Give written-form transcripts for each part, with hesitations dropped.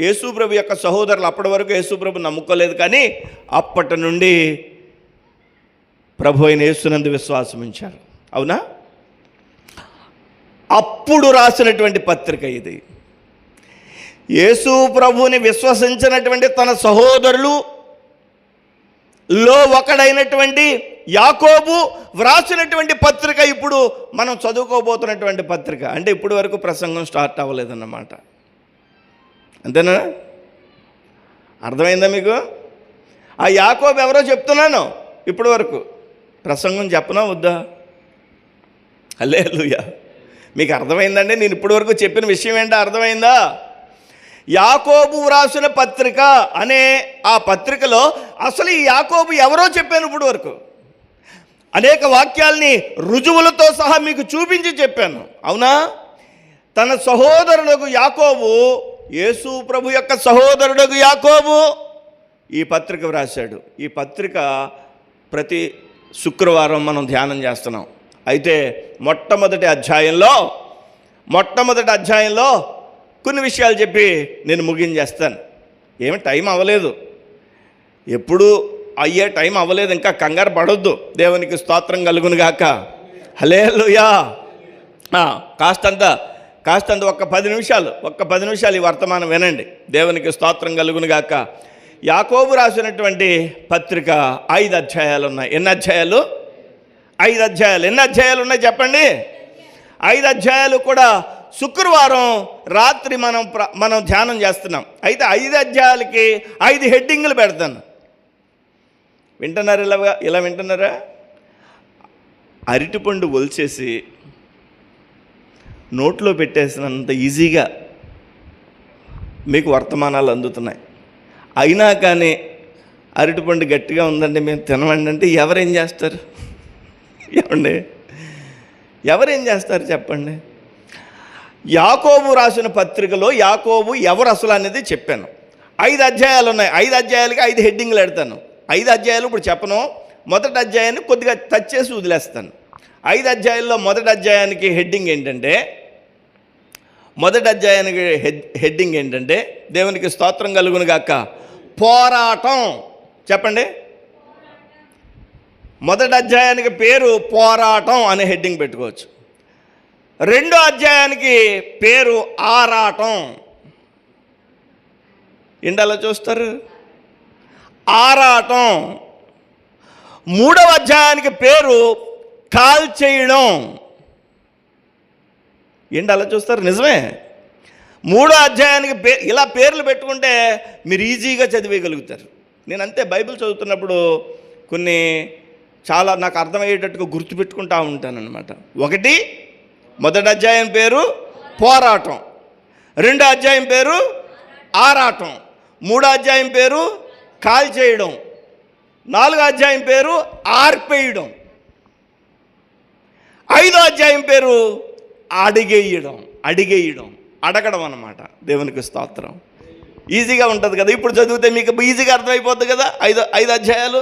యేసుప్రభు యొక్క సహోదరులు అప్పటి వరకు యేసుప్రభు నమ్ముకోలేదు, కానీ అప్పటి నుండి ప్రభు అయిన యేసునందు విశ్వాసం ఉంచారు. అవునా? అప్పుడు రాసినటువంటి పత్రిక ఇది. యేసు ప్రభువుని విశ్వసించినటువంటి తన సహోదరులలో ఒకడైనటువంటి యాకోబు వ్రాసినటువంటి పత్రిక ఇప్పుడు మనం చదువుకోబోతున్నటువంటి పత్రిక. అంటే ఇప్పటి వరకు ప్రసంగం స్టార్ట్ అవ్వలేదన్నమాట. అంతేనా? అర్థమైందా మీకు? ఆ యాకోబు ఎవరో చెప్తున్నాను. ఇప్పటి వరకు ప్రసంగం చెప్పనా వద్దా? హల్లెలూయా. మీకు అర్థమైందండి? నేను ఇప్పటి వరకు చెప్పిన విషయం ఏంటో అర్థమైందా? యాకోబు వ్రాసిన పత్రిక అనే ఆ పత్రికలో అసలు ఈ యాకోబు ఎవరో చెప్పాను. ఇప్పుడు వరకు అనేక వాక్యాల్ని రుజువులతో సహా మీకు చూపించి చెప్పాను. అవునా? తన సహోదరులకు యాకోబు, యేసు ప్రభు యొక్క సహోదరులకు యాకోబు ఈ పత్రిక వ్రాశాడు. ఈ పత్రిక ప్రతి శుక్రవారం మనం ధ్యానం చేస్తున్నాం. అయితే మొట్టమొదటి అధ్యాయంలో కొన్ని విషయాలు చెప్పి నేను ముగించేస్తాను. ఏమి టైం అవ్వలేదు, ఎప్పుడు అయ్యే టైం అవ్వలేదు, ఇంకా కంగారు పడొద్దు. దేవునికి స్తోత్రం కలుగును గాక. హల్లెలూయా. కాస్తంత ఒక్క 10 నిమిషాలు ఈ వర్తమానం వినండి. దేవునికి స్తోత్రం కలుగును గాక. యాకోబు రాసినటువంటి పత్రిక 5 అధ్యాయాలు ఉన్నాయి. ఎన్ని అధ్యాయాలు? 5 అధ్యాయాలు. ఎన్ని అధ్యాయాలు ఉన్నాయి చెప్పండి? 5 అధ్యాయాలు కూడా శుక్రవారం రాత్రి మనం ధ్యానం చేస్తున్నాం. అయితే 5 అధ్యాయాలకి 5 హెడ్డింగ్లు పెడతాను. వింటున్నారు? ఇలా వింటున్నారా? అరటిపండు ఒలిచేసి నోట్లో పెట్టేసినంత ఈజీగా మీకు వర్తమానాలు అందుతున్నాయి. అయినా కానీ అరటిపండు గట్టిగా ఉందండి, మేము తినమండి అంటే ఎవరేం చేస్తారు? ఎవరేం చేస్తారు చెప్పండి? యాకోబు రాసిన పత్రికలో యాకోబు ఎవరు అసలు అనేది చెప్పాను. 5 అధ్యాయాలు ఉన్నాయి. 5 అధ్యాయాలకి 5 హెడ్డింగ్లు పెడతాను. 5 అధ్యాయాలు ఇప్పుడు చెప్పను. మొదటి అధ్యాయాన్ని కొద్దిగా టచ్ చేసి వదిలేస్తాను. 5 అధ్యాయాల్లో మొదటి అధ్యాయానికి హెడ్డింగ్ ఏంటంటే దేవునికి స్తోత్రం కలుగును గాక, పోరాటం. చెప్పండి. మొదటి అధ్యాయానికి పేరు పోరాటం అనే హెడ్డింగ్ పెట్టుకోవచ్చు. రెండో అధ్యాయానికి పేరు ఆరాటం. ఏంటలా చూస్తారు? ఆరాటం. మూడవ అధ్యాయానికి పేరు కాల్చేయడం. ఏంటి అలా చూస్తారు? నిజమే. మూడో అధ్యాయానికి ఇలా పేర్లు పెట్టుకుంటే మీరు ఈజీగా చదివేయగలుగుతారు. నేను అంతే బైబిల్ చదువుతున్నప్పుడు కొన్ని చాలా నాకు అర్థమయ్యేటట్టుగా గుర్తుపెట్టుకుంటూ ఉంటానన్నమాట. ఒకటి, మొదటి అధ్యాయం పేరు పోరాటం, రెండో అధ్యాయం పేరు ఆరాటం, మూడో అధ్యాయం పేరు కాల్చేయడం, నాలుగో అధ్యాయం పేరు ఆర్పేయడం, ఐదో అధ్యాయం పేరు అడగడం అన్నమాట. దేవునికి స్తోత్రం. ఈజీగా ఉంటుంది కదా, ఇప్పుడు చదివితే మీకు ఈజీగా అర్థమైపోద్ది కదా. 5 అధ్యాయాలు.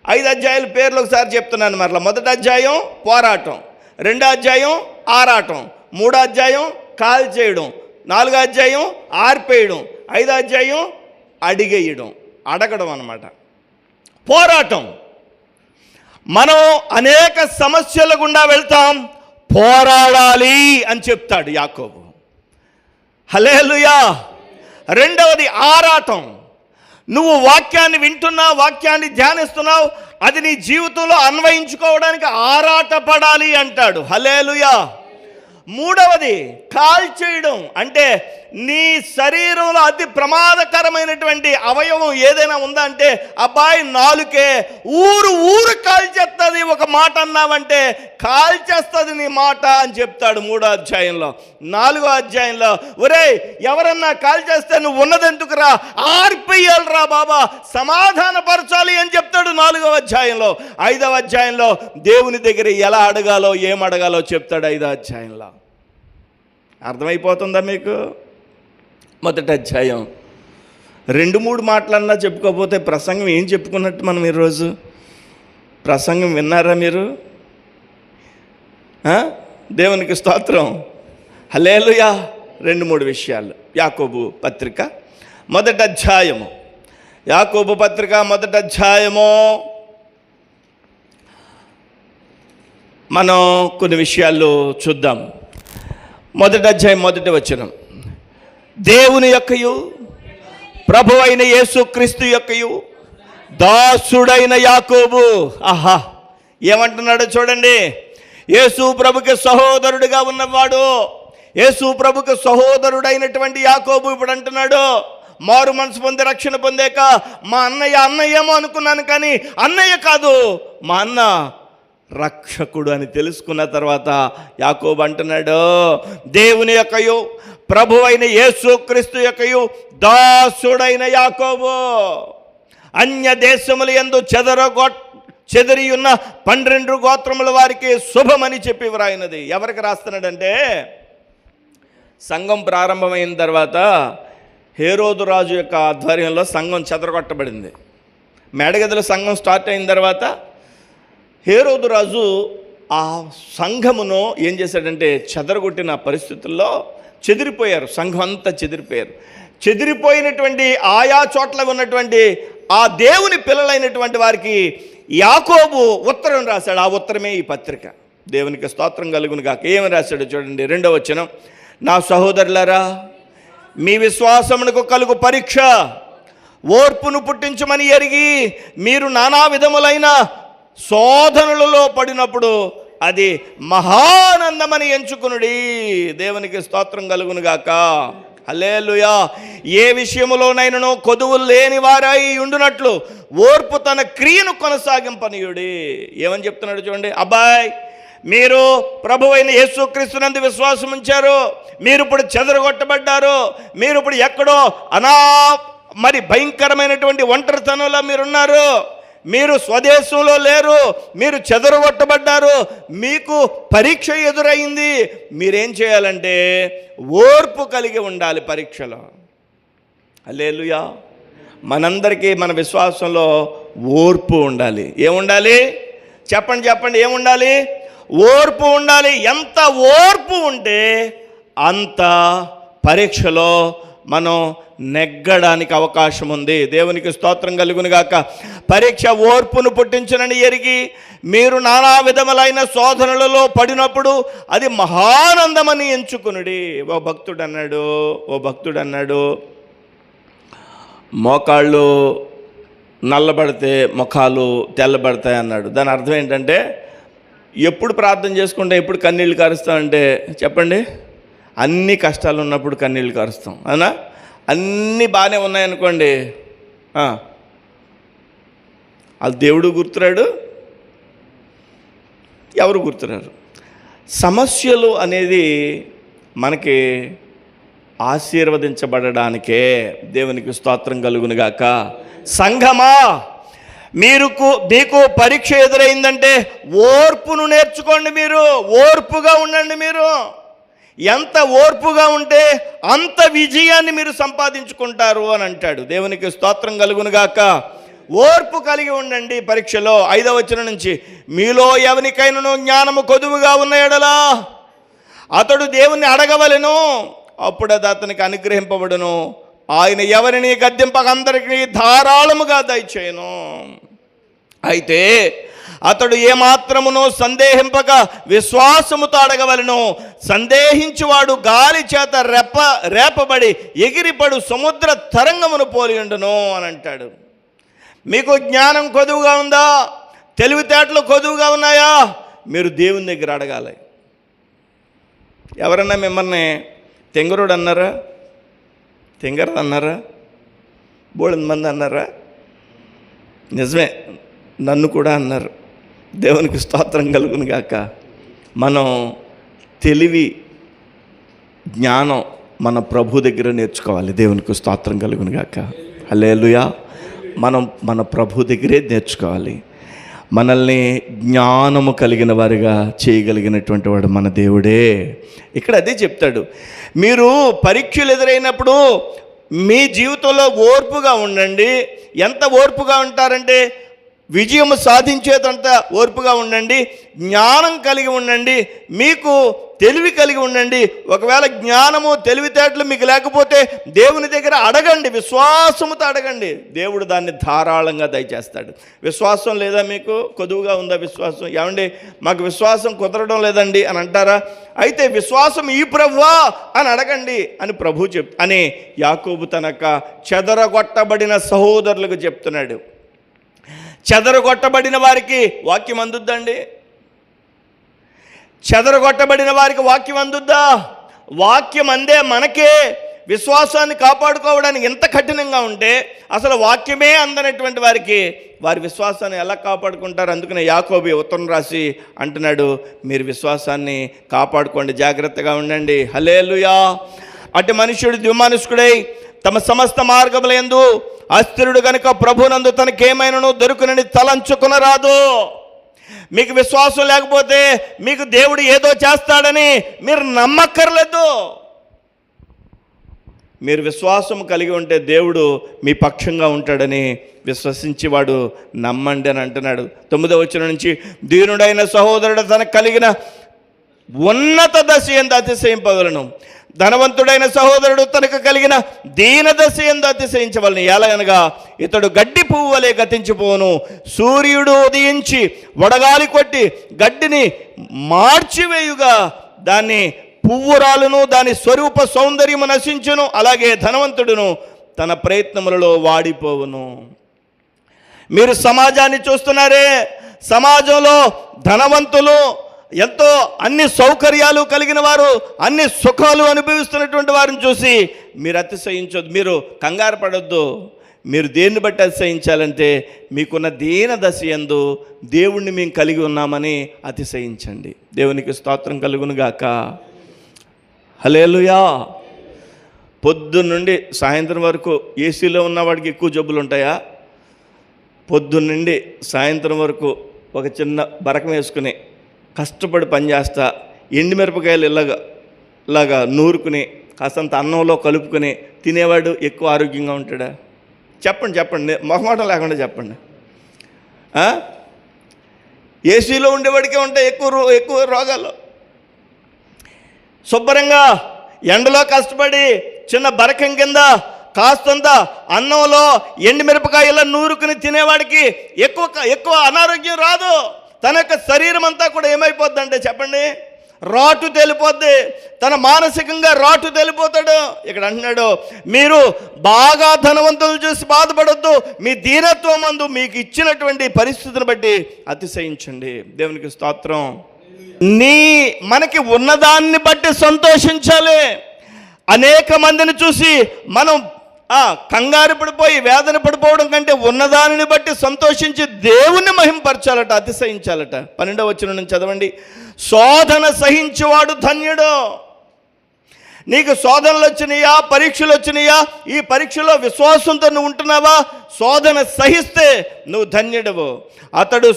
5 అధ్యాయాల పేర్లు ఒకసారి చెప్తున్నాను మరలా. మొదటి అధ్యాయం పోరాటం, రెండో అధ్యాయం ఆరాటం, మూడో అధ్యాయం కాల్చేయడం, నాలుగో అధ్యాయం ఆర్పేయడం, ఐదో అధ్యాయం అడగడం అన్నమాట. పోరాటం. మనం అనేక సమస్యల గుండా వెళ్తాం, పోరాడాలి అని చెప్తాడు యాకోబు. హల్లెలూయా. రెండవది ఆరాటం. నువ్వు వాక్యాన్ని వింటున్నావు, వాక్యాన్ని ధ్యానిస్తున్నావు, అది నీ జీవితంలో అన్వయించుకోవడానికి ఆరాటపడాలి అంటాడు. హల్లెలూయా. మూడవది కాల్చేయడం. అంటే నీ శరీరంలో అతి ప్రమాదకరమైనటువంటి అవయవం ఏదైనా ఉందా అంటే అబ్బాయి నాలుకే. ఊరు కాల్చేస్తుంది. ఒక మాట అన్నావంటే కాల్చేస్తుంది నీ మాట అని చెప్తాడు 3వ అధ్యాయంలో. 4వ అధ్యాయంలో ఒరేయ్ ఎవరన్నా కాల్చేస్తే నువ్వు ఉన్నదెందుకురా, ఆర్పేయాలరా బాబా, సమాధానపరచాలి అని చెప్తాడు 4వ అధ్యాయంలో. 5వ అధ్యాయంలో దేవుని దగ్గర ఎలా అడగాలో ఏం అడగాలో చెప్తాడు 5వ అధ్యాయంలో. అర్థమైపోతుందా మీకు? మొదటి అధ్యాయం 2-3 మాటలన్నా చెప్పుకోకపోతే ప్రసంగం ఏం చెప్పుకున్నట్టు మనం ఈరోజు? ప్రసంగం విన్నారా మీరు? దేవునికి స్తోత్రం. హల్లెలూయా. 2-3 విషయాలు. యాకోబు పత్రిక మొదటి అధ్యాయము, యాకోబు పత్రిక మొదటి అధ్యాయము మనం కొన్ని విషయాలు చూద్దాం. మొదటి అధ్యాయం మొదటి వచనం, దేవుని యొక్కయు ప్రభువైన యేసుక్రీస్తు యొక్కయు దాసుడైన యాకోబు. ఆహా, ఏమంటున్నాడో చూడండి. యేసు ప్రభుకి సహోదరుడిగా ఉన్నవాడు, యేసు ప్రభుకి సహోదరుడైనటువంటి యాకోబు ఇప్పుడు అంటున్నాడు, మారు మనసు పొంది రక్షణ పొందాక మా అన్నయ్యేమో అనుకున్నాను, కానీ అన్నయ్య కాదు, మా అన్న రక్షకుడు అని తెలుసుకున్న తర్వాత యాకోబు అంటున్నాడు, దేవుని యొక్కయు ప్రభువైన యేసుక్రీస్తు యొక్కయు దాసుడైన యాకోబు అన్య దేశముల యందు చెదరి ఉన్న 12 గోత్రముల వారికి శుభమని చెప్పి వ్రాయినది. ఎవరికి రాస్తున్నాడంటే, సంఘం ప్రారంభమైన తర్వాత హేరోదు రాజు యొక్క ఆధ్వర్యంలో సంఘం చెదరగొట్టబడింది. మేడగదిలో సంఘం స్టార్ట్ అయిన తర్వాత హేరోదు రాజు ఆ సంఘమును ఏం చేశాడంటే, చెదరగొట్టిన పరిస్థితుల్లో చెదిరిపోయారు, సంఘం అంతా చెదిరిపోయారు. చెదిరిపోయినటువంటి ఆయా చోట్ల ఉన్నటువంటి ఆ దేవుని పిల్లలైనటువంటి వారికి యాకోబు ఉత్తరం రాశాడు. ఆ ఉత్తరమే ఈ పత్రిక. దేవునికి స్తోత్రం కలుగును గాక. ఏమి రాశాడు చూడండి, 2వ వచనం, నా సహోదరులారా, మీ విశ్వాసమునకు కలుగు పరీక్ష ఓర్పును పుట్టించమని ఎరిగి మీరు నానా విధములైన శోధనలలో పడినప్పుడు అది మహానందమని ఎంచుకునుడి. దేవునికి స్తోత్రం కలుగును గాక. హల్లెలూయా. ఏ విషయములోనైనను కొదువులు లేని వారై ఉండునట్లు ఓర్పు తన క్రియను కొనసాగింపనీయుడి. ఏమని చెప్తున్నాడు చూడండి, అబ్బాయ్, మీరు ప్రభువైన యేసుక్రీస్తునందు విశ్వాసం ఉంచారు, మీరు ఇప్పుడు చెదరగొట్టబడ్డారు, మీరు ఇప్పుడు ఎక్కడో మరి భయంకరమైనటువంటి ఒంటరితనంలో మీరున్నారు, మీరు స్వదేశంలో లేరు, మీరు చెదరగొట్టబడ్డారు, మీకు పరీక్ష ఎదురైంది. మీరేం చేయాలంటే ఓర్పు కలిగి ఉండాలి పరీక్షలో. హల్లెలూయా. మనందరికీ మన విశ్వాసంలో ఓర్పు ఉండాలి. ఏముండాలి చెప్పండి, ఏముండాలి? ఓర్పు ఉండాలి. ఎంత ఓర్పు ఉంటే అంత పరీక్షలో మనం నెగ్గడానికి అవకాశం ఉంది. దేవునికి స్తోత్రం కలుగును గాక. పరీక్ష ఓర్పును పుట్టించునని ఎరిగి మీరు నానా విధములైన శోధనలలో పడినప్పుడు అది మహానందమని ఎంచుకునుడి. ఓ భక్తుడు అన్నాడు, మోకాళ్ళు నల్లబడితే ముఖాలు తెల్లబడతాయి అన్నాడు. దాని అర్థం ఏంటంటే, ఎప్పుడు ప్రార్థన చేసుకుంటే ఎప్పుడు కన్నీళ్ళు కారుస్తామంటే చెప్పండి, అన్ని కష్టాలు ఉన్నప్పుడు కన్నీళ్ళు కారుస్తాం, అవునా? అన్నీ బాగానే ఉన్నాయనుకోండి, అది దేవుడు గుర్తురాడు, ఎవరు గుర్తురారు. సమస్యలు అనేది మనకి ఆశీర్వదించబడడానికే. దేవునికి స్తోత్రం కలుగునుగాక. సంఘమా, మీకు పరీక్ష ఎదురైందంటే ఓర్పును నేర్చుకోండి. మీరు ఓర్పుగా ఉండండి. మీరు ఎంత ఓర్పుగా ఉంటే అంత విజయాన్ని మీరు సంపాదించుకుంటారు అని అంటాడు. దేవునికి స్తోత్రం కలుగునుగాక. ఓర్పు కలిగి ఉండండి పరీక్షలో. 5వ వచనం నుంచి, మీలో ఎవరికైనా జ్ఞానము కొదువుగా ఉన్న ఎడలా అతడు దేవుణ్ణి అడగవలెను, అప్పుడు అది అతనికి అనుగ్రహింపబడును. ఆయన ఎవరిని గద్దింపక అందరికీ ధారాళముగా దయచేయను. అయితే అతడు ఏమాత్రమునో సందేహింపక విశ్వాసముతో అడగవలను. సందేహించువాడు గాలి చేత రేపబడి ఎగిరిపడు సముద్ర తరంగమును పోలియుండును అని అంటాడు. మీకు జ్ఞానం కొదువుగా ఉందా? తెలివితేటలు కొదువుగా ఉన్నాయా? మీరు దేవుని దగ్గర అడగాలి. ఎవరన్నా మిమ్మల్ని తెంగరుడు అన్నారా? తెంగరదు అన్నారా? బోళంది మంది అన్నారా? నిజమే, నన్ను కూడా అన్నారు. దేవునికి స్తోత్రం కలుగును గాక. మనం తెలివి జ్ఞానం మన ప్రభు దగ్గర నేర్చుకోవాలి. దేవునికి స్తోత్రం కలుగును గాక. హల్లెలూయా. మనం మన ప్రభు దగ్గరే నేర్చుకోవాలి. మనల్ని జ్ఞానము కలిగిన వారిగా చేయగలిగినటువంటి వాడు మన దేవుడే. ఇక్కడ అదే చెప్తాడు, మీరు పరీక్షలు ఎదురైనప్పుడు మీ జీవితంలో ఓర్పుగా ఉండండి. ఎంత ఓర్పుగా ఉంటారంటే, విజయం సాధించేదంత ఓర్పుగా ఉండండి, జ్ఞానం కలిగి ఉండండి, మీకు తెలివి కలిగి ఉండండి. ఒకవేళ జ్ఞానము తెలివితేటలు మీకు లేకపోతే దేవుని దగ్గర అడగండి, విశ్వాసముతో అడగండి, దేవుడు దాన్ని ధారాళంగా దయచేస్తాడు. విశ్వాసం లేదా మీకు? కొదువుగా ఉందా విశ్వాసం? ఏమండి మాకు విశ్వాసం కుదరడం లేదండి అని అంటారా? అయితే విశ్వాసం ఈ ప్రభువా అని అడగండి అని ప్రభు అని యాకోబు తనక చెదరగొట్టబడిన సహోదరులకు చెప్తున్నాడు. చెదరగొట్టబడిన వారికి వాక్యం అందుద్దండి? చెదరగొట్టబడిన వారికి వాక్యం అందుద్దా? వాక్యం అందే మనకే విశ్వాసాన్ని కాపాడుకోవడానికి ఎంత కఠినంగా ఉంటే అసలు వాక్యమే అందనటువంటి వారికి వారి విశ్వాసాన్ని ఎలా కాపాడుకుంటారు? అందుకనే యాకోబు ఉత్తరం రాసి అంటున్నాడు, మీరు విశ్వాసాన్ని కాపాడుకోండి, జాగ్రత్తగా ఉండండి. హల్లెలూయా. అటు మనుష్యుడు ద్విమానుష్కుడై తమ సమస్త మార్గములందు అస్థిరుడు గనుక ప్రభునందు తనకేమైనను దొరుకునని తలంచుకునరాదు. మీకు విశ్వాసం లేకపోతే మీకు దేవుడు ఏదో చేస్తాడని మీరు నమ్మక్కర్లేదు. మీరు విశ్వాసం కలిగి ఉంటే దేవుడు మీ పక్షంగా ఉంటాడని విశ్వసించి వాడు నమ్మండి అని అంటున్నాడు. 9వ వచనం నుంచి, దీనుడైన సహోదరుడు తనకు కలిగిన ఉన్నత దశ యందు అతిశయింపవలను, ధనవంతుడైన సహోదరుడు తనకు కలిగిన దీనదశ యందు అతిశయించవలను. ఎలా అనగా ఇతడు గడ్డి పువ్వు వలె గతించిపోను, సూర్యుడు ఉదయించి వడగాలి కొట్టి గడ్డిని మార్చివేయుగా దాన్ని పువ్వురాలును దాని స్వరూప సౌందర్యము నశించును, అలాగే ధనవంతుడును తన ప్రయత్నములలో వాడిపోవును. మీరు సమాజాన్ని చూస్తున్నారే, సమాజంలో ధనవంతులు ఎంతో అన్ని సౌకర్యాలు కలిగిన వారు, అన్ని సుఖాలు అనుభవిస్తున్నటువంటి వారిని చూసి మీరు అతిశయించొద్దు, మీరు కంగారు పడొద్దు. మీరు దేన్ని బట్టి అతిశయించాలంటే మీకున్న దీన దశ యందు దేవుణ్ణి మేము కలిగి ఉన్నామని అతిశయించండి. దేవునికి స్తోత్రం కలుగును గాక. హల్లెలూయా. పొద్దున్నుండి సాయంత్రం వరకు ఏసీలో ఉన్నవాడికి ఎక్కువ జబ్బులు ఉంటాయా? పొద్దున్నుండి సాయంత్రం వరకు ఒక చిన్న బరకం వేసుకుని కష్టపడి పనిచేస్తా ఎండుమిరపకాయలు ఇలాగా నూరుకుని కాసంత అన్నంలో కలుపుకొని తినేవాడు ఎక్కువ ఆరోగ్యంగా ఉంటాడా? చెప్పండి, మొహమాటం లేకుండా చెప్పండి. ఏసీలో ఉండేవాడికే ఉంటాయి ఎక్కువ రోగాలు. శుభ్రంగా ఎండలో కష్టపడి చిన్న బరకం కింద కాస్తంత అన్నంలో ఎండుమిరపకాయల నూరుకుని తినేవాడికి ఎక్కువ అనారోగ్యం రాదు. తన యొక్క శరీరం అంతా కూడా ఏమైపోద్ది అంటే చెప్పండి, రాటు తెలిపోద్ది. తన మానసికంగా రాటు తెలిపోతాడు. ఇక్కడ అంటున్నాడు, మీరు బాగా ధనవంతులు చూసి బాధపడొద్దు, మీ దీనత్వం అందు మీకు ఇచ్చినటువంటి పరిస్థితిని బట్టి అతిశయించండి. దేవునికి స్తోత్రం. మనకి ఉన్నదాన్ని బట్టి సంతోషించాలి. అనేక మందిని చూసి మనం కంగారు పడిపోయి వేదన పడిపోవడం కంటే ఉన్నదానిని బట్టి సంతోషించి దేవుణ్ణి మహింపరచాలట, అతిశయించాలట. 12వ వచనం నుంచి చదవండి. శోధన సహించేవాడు ధన్యుడు. నీకు శోధనలు వచ్చినాయా, పరీక్షలు వచ్చినాయా? ఈ పరీక్షలో విశ్వాసంతో నువ్వు ఉంటున్నావా? శోధన సహిస్తే నువ్వు ధన్యుడవు. అతడు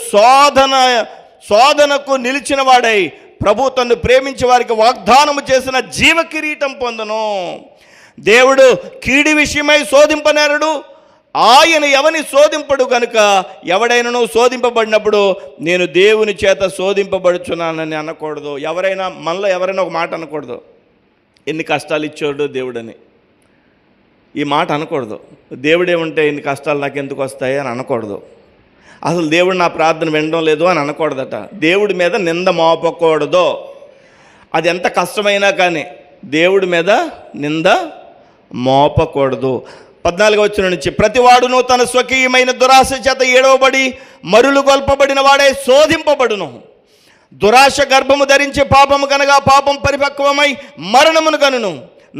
శోధనకు నిలిచిన వాడై ప్రభు తన్ను ప్రేమించే వారికి వాగ్దానము చేసిన జీవ కిరీటం పొందును. దేవుడు కీడి విషయమై శోధింపనేరడు, ఆయన ఎవని శోధింపడు కనుక ఎవడైనా శోధింపబడినప్పుడు నేను దేవుని చేత శోధింపబడుచున్నానని అనకూడదు. మనలో ఎవరైనా ఒక మాట అనకూడదు, ఎన్ని కష్టాలు ఇచ్చాడు దేవుడని. ఈ మాట అనకూడదు. దేవుడేమంటే ఇన్ని కష్టాలు నాకు ఎందుకు వస్తాయి అని అనకూడదు. అసలు దేవుడు నా ప్రార్థన వినడం లేదు అని అనకూడదట. దేవుడి మీద నింద మోపకూడదు. అది ఎంత కష్టమైనా కానీ దేవుడి మీద నింద మోపకూడదు. 14వ వచనం నుంచి, ప్రతివాడును తన స్వకీయమైన దురాశ చేత ఏడవబడి మరులు గొల్పబడిన వాడే శోధింపబడును. దురాశ గర్భము ధరించి పాపము కనగా పాపం పరిపక్వమై మరణమును కనును.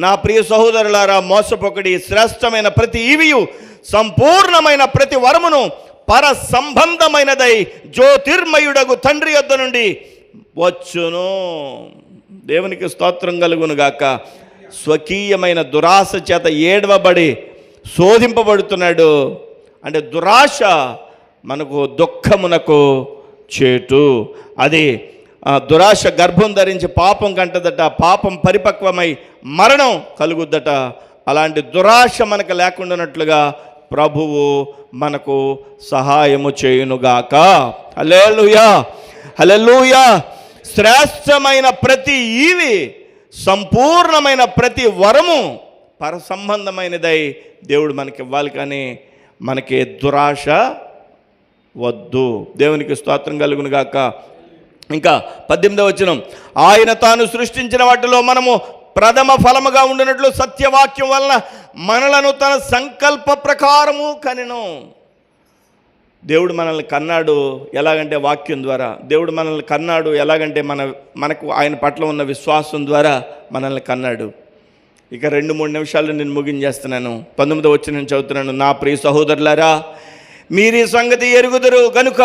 నా ప్రియ సహోదరులారా, మోసపోకడి శ్రేష్టమైన ప్రతి ఈవియు సంపూర్ణమైన ప్రతి వరమును పర సంబంధమైనదై జ్యోతిర్మయుడగు తండ్రి యొద్ద నుండి వచ్చును. దేవునికి స్తోత్రం కలుగును గాక. స్వకీయమైన దురాశ చేత ఏడవబడి శోధింపబడుతున్నాడు. అంటే దురాశ మనకు దుఃఖమునకు చేటు. అది దురాశ గర్భం ధరించి పాపం కంటదట, పాపం పరిపక్వమై మరణం కలుగుద్దట. అలాంటి దురాశ మనకు లేకుండానట్లుగా ప్రభువు మనకు సహాయము చేయునుగాక. హల్లెలూయా, హల్లెలూయా. శ్రేష్టమైన ప్రతి ఈవి, సంపూర్ణమైన ప్రతి వరము పర సంబంధమైనదై దేవుడు మనకి ఇవ్వాలి, కానీ మనకి దురాశ వద్దు. దేవునికి స్తోత్రం కలుగును గాక. ఇంకా 18వ వచనం, ఆయన తాను సృష్టించిన వాటిలో మనము ప్రథమ ఫలముగా ఉండినట్లు సత్యవాక్యం వలన మనలను తన సంకల్ప ప్రకారము కనెను. దేవుడు మనల్ని కన్నాడు ఎలాగంటే వాక్యం ద్వారా. దేవుడు మనల్ని కన్నాడు ఎలాగంటే మనకు ఆయన పట్ల ఉన్న విశ్వాసం ద్వారా మనల్ని కన్నాడు. ఇక 2-3 నిమిషాలు నేను ముగించేస్తున్నాను. 19వ వచనం నేను చదువుతున్నాను. నా ప్రియ సహోదరులారా, మీరు ఈ సంగతి ఎరుగుదురు గనుక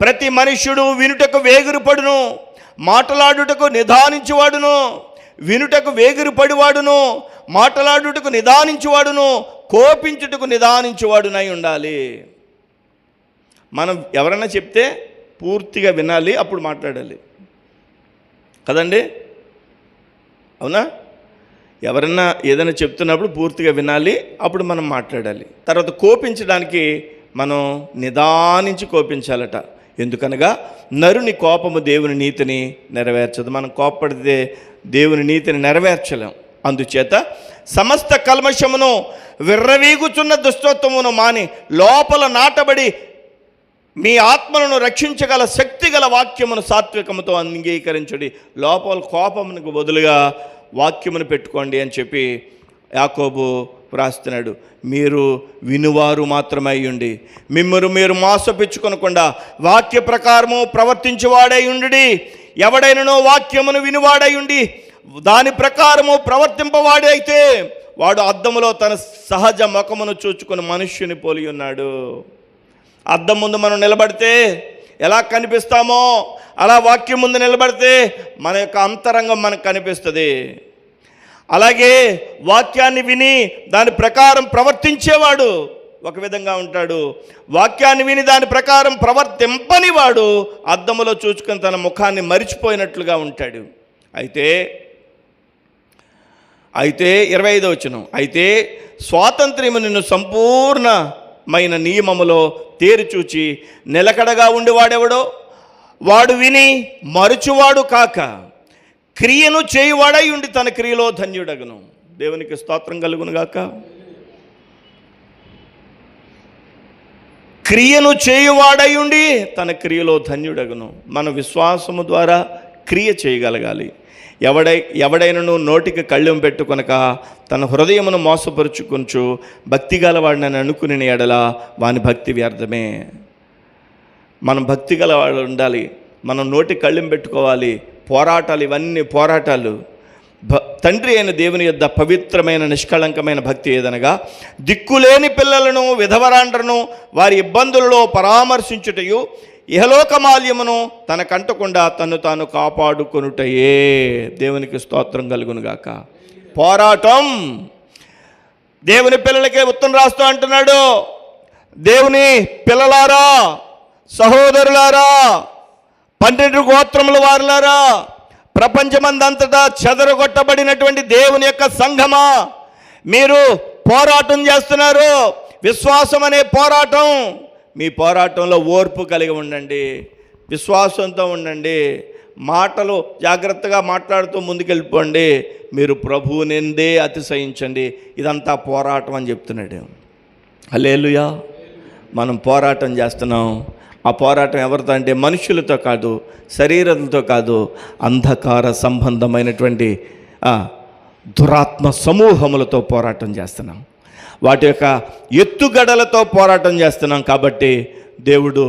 ప్రతి మనుష్యుడు వినుటకు వేగిరపడును, మాటలాడుటకు నిదానించువాడును. వినుటకు వేగిరపడివాడును, మాటలాడుటకు నిదానించువాడును, కోపించుటకు నిదానించువాడునై ఉండాలి. మనం ఎవరైనా చెప్తే పూర్తిగా వినాలి, అప్పుడు మాట్లాడాలి కదండి, అవునా? ఎవరన్నా ఏదైనా చెప్తున్నప్పుడు పూర్తిగా వినాలి, అప్పుడు మనం మాట్లాడాలి. తర్వాత కోపించడానికి మనం నిదానించి కోపించాలట. ఎందుకనగా నరుని కోపము దేవుని నీతిని నెరవేర్చదు. మనం కోపడితే దేవుని నీతిని నెరవేర్చలేం. అందుచేత సమస్త కల్మషమును విర్రవీగుచున్న దుష్టత్వమును మాని లోపల నాటబడి మీ ఆత్మలను రక్షించగల శక్తి గల వాక్యమును సాత్వికముతో అంగీకరించుడి. లోపల కోపమునకు బదులుగా వాక్యమును పెట్టుకోండి అని చెప్పి యాకోబు రాస్తున్నాడు. మీరు వినువారు మాత్రమే అయ్యుండి మిమ్మరు మీరు మోసపుచ్చుకొనకుండా వాక్య ప్రకారము ప్రవర్తించువాడై ఉండి, ఎవడైనను వాక్యమును వినువాడై ఉండి దాని ప్రకారము ప్రవర్తింపవాడైతే వాడు అద్దములో తన సహజ ముఖమును చూచుకుని మనుష్యుని పోలి ఉన్నాడు. అద్దం ముందు మనం నిలబడితే ఎలా కనిపిస్తామో అలా వాక్యం ముందు నిలబడితే మన యొక్క అంతరంగం మనకు కనిపిస్తుంది. అలాగే వాక్యాన్ని విని దాని ప్రకారం ప్రవర్తించేవాడు ఒక విధంగా ఉంటాడు. వాక్యాన్ని విని దాని ప్రకారం ప్రవర్తింపని వాడు అద్దములో చూసుకొని తన ముఖాన్ని మరిచిపోయినట్లుగా ఉంటాడు. అయితే 25వ వచనం, అయితే స్వాతంత్ర్యము నిన్ను సంపూర్ణమైన నియమములో తేరిచూచి నిలకడగా ఉండేవాడెవడో వాడు విని మరుచువాడు కాక క్రియను చేయువాడై ఉండి తన క్రియలో ధన్యుడగును. దేవునికి స్తోత్రం కలుగును గాక. క్రియను చేయువాడై ఉండి తన క్రియలో ధన్యుడగును. మన విశ్వాసము ద్వారా క్రియ చేయగలగాలి. ఎవడైనను నోటికి కళ్ళెం పెట్టుకొనక తన హృదయమును మోసపరుచుకొంచు భక్తి గలవాడిని అనుకుని ఎడల వాని భక్తి వ్యర్థమే. మనం భక్తి గలవాడు ఉండాలి. మనం నోటి కళ్ళెం పెట్టుకోవాలి. పోరాటాలు, ఇవన్నీ పోరాటాలు. తండ్రి అయిన దేవుని యొద్ద పవిత్రమైన నిష్కళంకమైన భక్తి ఏదనగా దిక్కులేని పిల్లలను విధవరాండ్రను వారి ఇబ్బందులలో పరామర్శించుటయు ఇహలోకమాల్యమును తన కంటకుండా తను తాను కాపాడుకొనుటయే. దేవునికి స్తోత్రం కలుగునుగాక. పోరాటం. దేవుని పిల్లలకే ఉత్తరం రాస్తూ అంటున్నాడు, దేవుని పిల్లలారా, సహోదరులారా, 12 గోత్రముల వారులారా, ప్రపంచమందంతటా చెదరగొట్టబడినటువంటి దేవుని యొక్క సంఘమా, మీరు పోరాటం చేస్తున్నారు. విశ్వాసం అనే పోరాటం. మీ పోరాటంలో ఓర్పు కలిగి ఉండండి, విశ్వాసంతో ఉండండి, మాటలు జాగ్రత్తగా మాట్లాడుతూ ముందుకెళ్ళిపోండి. మీరు ప్రభువునిందే అతిశయించండి. ఇదంతా పోరాటం అని చెప్తున్నాడు. హల్లెలూయా. మనం పోరాటం చేస్తున్నాం. ఆ పోరాటం ఎవరితో అంటే మనుషులతో కాదు, శరీరంతో కాదు, అంధకార సంబంధమైనటువంటి దురాత్మ సమూహములతో పోరాటం చేస్తున్నాం. వాటి యొక్క ఎత్తుగడలతో పోరాటం చేస్తున్నాం. కాబట్టి దేవుడు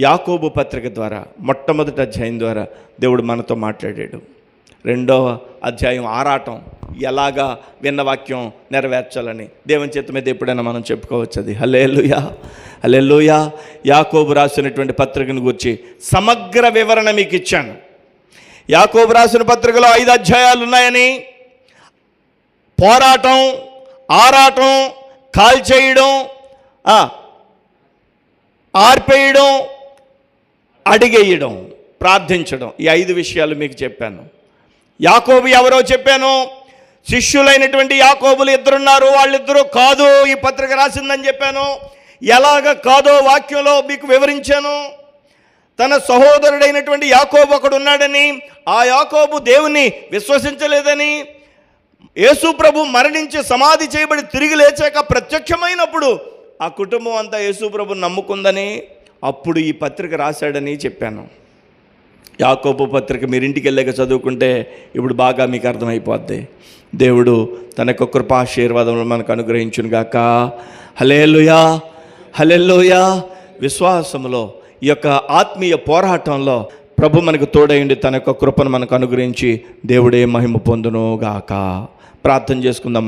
యాకోబు పత్రిక ద్వారా మొట్టమొదటి అధ్యాయం ద్వారా దేవుడు మనతో మాట్లాడాడు. 2వ అధ్యాయం ఆరాటం, ఎలాగా విన్న వాక్యం నెరవేర్చాలని దేవుని చేత మీద ఎప్పుడైనా మనం చెప్పుకోవచ్చు. అది హల్లెలూయా, హల్లెలూయా. యాకోబు రాసినటువంటి పత్రికను గురించి సమగ్ర వివరణ మీకు ఇచ్చాను. యాకోబు రాసిన పత్రికలో 5 అధ్యాయాలు ఉన్నాయని, పోరాటం, ఆరాటం, కాల్చేయడం, ఆర్పేయడం, అడిగేయడం, ప్రార్థించడం, ఈ 5 విషయాలు మీకు చెప్పాను. యాకోబు ఎవరో చెప్పాను. శిష్యులైనటువంటి యాకోబులు ఇద్దరున్నారు, వాళ్ళిద్దరూ కాదు ఈ పత్రిక రాసిందని చెప్పాను. ఎలాగ కాదో వాక్యంలో మీకు వివరించాను. తన సహోదరుడైనటువంటి యాకోబు ఒకడు ఉన్నాడని, ఆ యాకోబు దేవుని విశ్వసించలేదని, యేసు ప్రభు మరణించి సమాధి చేయబడి తిరిగి లేచాక ప్రత్యక్షమైనప్పుడు ఆ కుటుంబం అంతా యేసు ప్రభుని నమ్ముకుందని అప్పుడు ఈ పత్రిక రాశాడని చెప్పాను. యాకోబు పత్రిక మీరు ఇంటికి వెళ్ళాక చదువుకుంటే ఇప్పుడు బాగా మీకు అర్థమైపోద్ది. దేవుడు తన యొక్క కృపాశీర్వాదములు మనకు అనుగ్రహించునుగాక. హల్లెలూయా, హల్లెలూయా. విశ్వాసములో ఈ యొక్క ఆత్మీయ పోరాటంలో ప్రభు మనకు తోడైండి తన యొక్క కృపను మనకు అనుగ్రహించి దేవుడే మహిమ పొందును గాక. ప్రార్థన చేసుకుందాం.